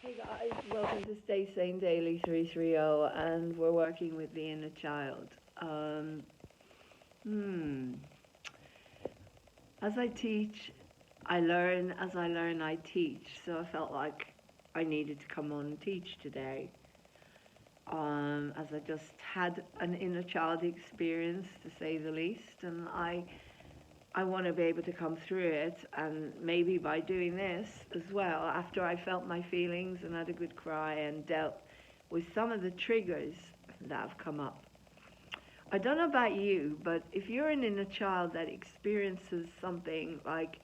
Hey guys, welcome to Stay Sane Daily 330, and we're working with the inner child. Um, hmm. As I teach, I learn. As I learn, I teach. So I felt like I needed to come on and teach today. As I just had an inner child experience, to say the least, and I want to be able to come through it, and maybe by doing this as well, after I felt my feelings and had a good cry and dealt with some of the triggers that have come up. I don't know about you, but if you're an inner child that experiences something like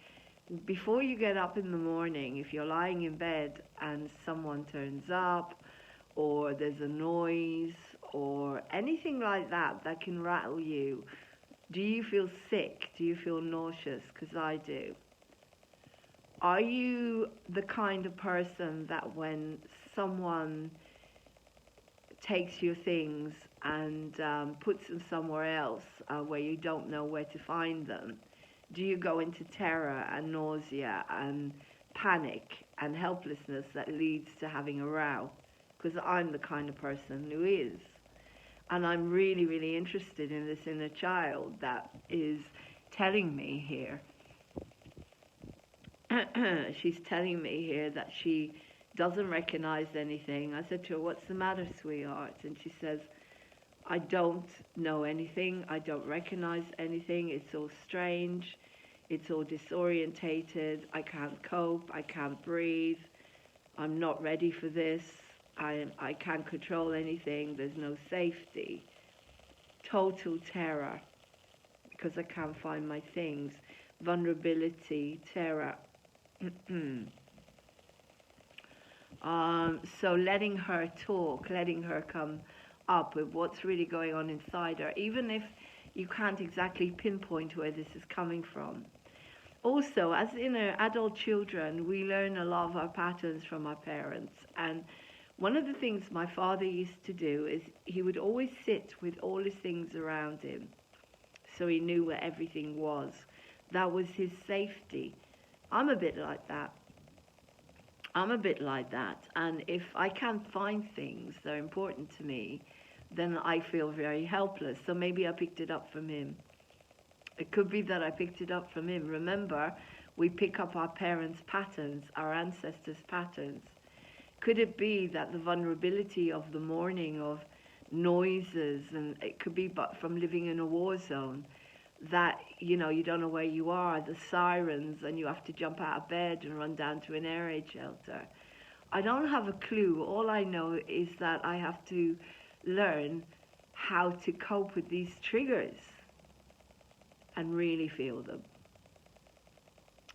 before you get up in the morning, if you're lying in bed and someone turns up, or there's a noise, or anything like that that can rattle you, do you feel sick? Do you feel nauseous? Because I do. Are you the kind of person that when someone takes your things and puts them somewhere else where you don't know where to find them, do you go into terror and nausea and panic and helplessness that leads to having a row? Because I'm the kind of person who is. And I'm really, really interested in this inner child that is telling me here. She's telling me here that she doesn't recognize anything. I said to her, "What's the matter, sweetheart?" And she says, "I don't know anything. I don't recognize anything. It's all strange. It's all disorientated. I can't cope. I can't breathe. I'm not ready for this. I can't control anything. There's no safety. Total terror because I can't find my things. Vulnerability, terror." So letting her talk, letting her come up with what's really going on inside her, even if you can't exactly pinpoint where this is coming from. Also, as inner adult children, we learn a lot of our patterns from our parents. And one of the things my father used to do is he would always sit with all his things around him so he knew where everything was. That was his safety. I'm a bit like that. And if I can't find things that are important to me, then I feel very helpless. So maybe I picked it up from him. It could be that I picked it up from him. Remember, we pick up our parents' patterns, our ancestors' patterns. Could it be that the vulnerability of the morning, of noises, and it could be but from living in a war zone, that you don't know where you are, the sirens, and you have to jump out of bed and run down to an air raid shelter. I don't have a clue. All I know is that I have to learn how to cope with these triggers and really feel them.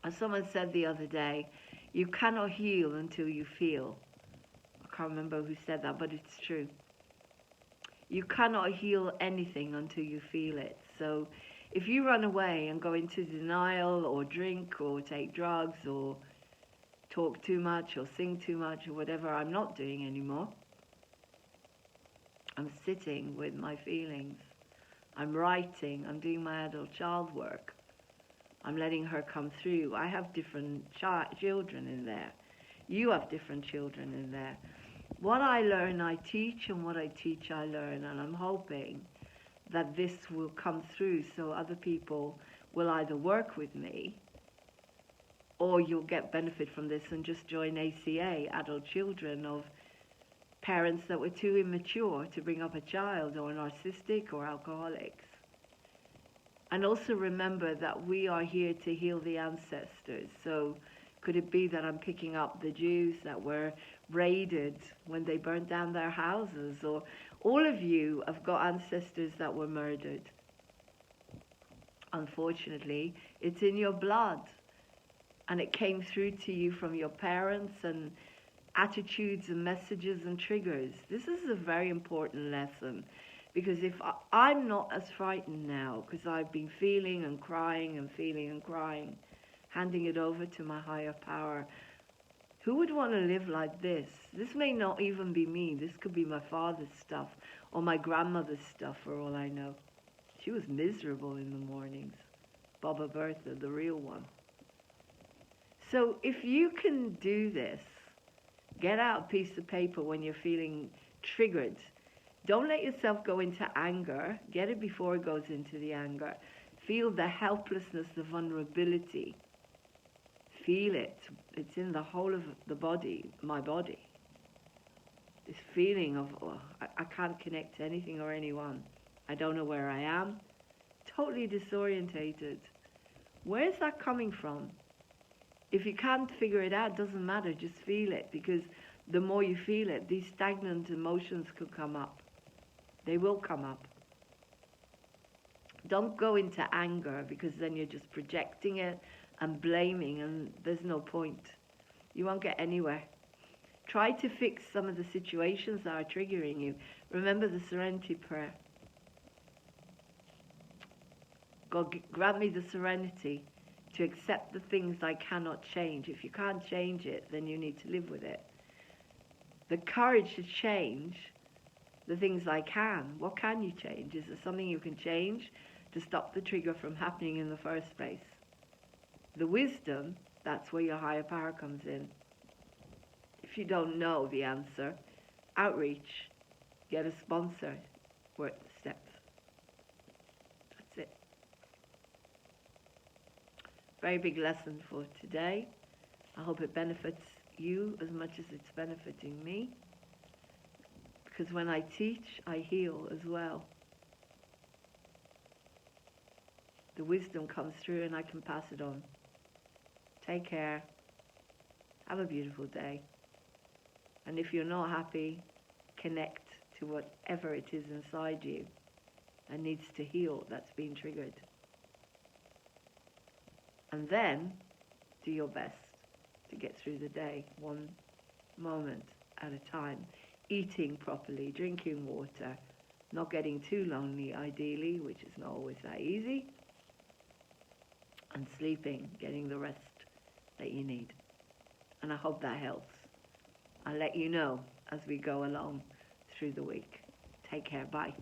As someone said the other day, you cannot heal until you feel. I can't remember who said that, but it's true. You cannot heal anything until you feel it. So if you run away and go into denial or drink or take drugs or talk too much or sing too much or whatever I'm not doing anymore, I'm sitting with my feelings. I'm writing. I'm doing my adult child work. I'm letting her come through. I have different children in there. You have different children in there. What I learn, I teach, and what I teach, I learn. And I'm hoping that this will come through so other people will either work with me or you'll get benefit from this and just join ACA, adult children of parents that were too immature to bring up a child, or narcissistic or alcoholics. And also remember that we are here to heal the ancestors. So could it be that I'm picking up the Jews that were raided when they burnt down their houses? Or all of you have got ancestors that were murdered. Unfortunately, it's in your blood. And it came through to you from your parents and attitudes and messages and triggers. This is a very important lesson. Because if I'm not as frightened now, because I've been feeling and crying and feeling and crying, handing it over to my higher power, who would want to live like this? This may not even be me. This could be my father's stuff or my grandmother's stuff, for all I know. She was miserable in the mornings. Baba Bertha, the real one. So if you can do this, Get out a piece of paper when you're feeling triggered. Don't let yourself go into anger. Get it before it goes into the anger. Feel the helplessness, the vulnerability. Feel it. It's in the whole of the body, my body. This feeling of, oh, I can't connect to anything or anyone. I don't know where I am. Totally disorientated. Where's that coming from? If you can't figure it out, doesn't matter. Just feel it, because the more you feel it, these stagnant emotions could come up. They will come up. Don't go into anger, because then you're just projecting it and blaming, and there's no point. You won't get anywhere. Try to fix some of the situations that are triggering you. Remember the serenity prayer. God, grant me the serenity to accept the things I cannot change. If you can't change it, then you need to live with it. The courage to change the things I can. What can you change? Is there something you can change to stop the trigger from happening in the first place? The wisdom, that's where your higher power comes in. If you don't know the answer, outreach, get a sponsor, work the steps. That's it. Very big lesson for today. I hope it benefits you as much as it's benefiting me. Because when I teach, I heal as well. The wisdom comes through and I can pass it on. Take care. Have a beautiful day. And if you're not happy, connect to whatever it is inside you that needs to heal, that's been triggered. And then do your best to get through the day, one moment at a time. Eating properly, drinking water, not getting too lonely ideally, which is not always that easy, and sleeping, getting the rest that you need. And I hope that helps. I'll let you know as we go along through the week. Take care. Bye.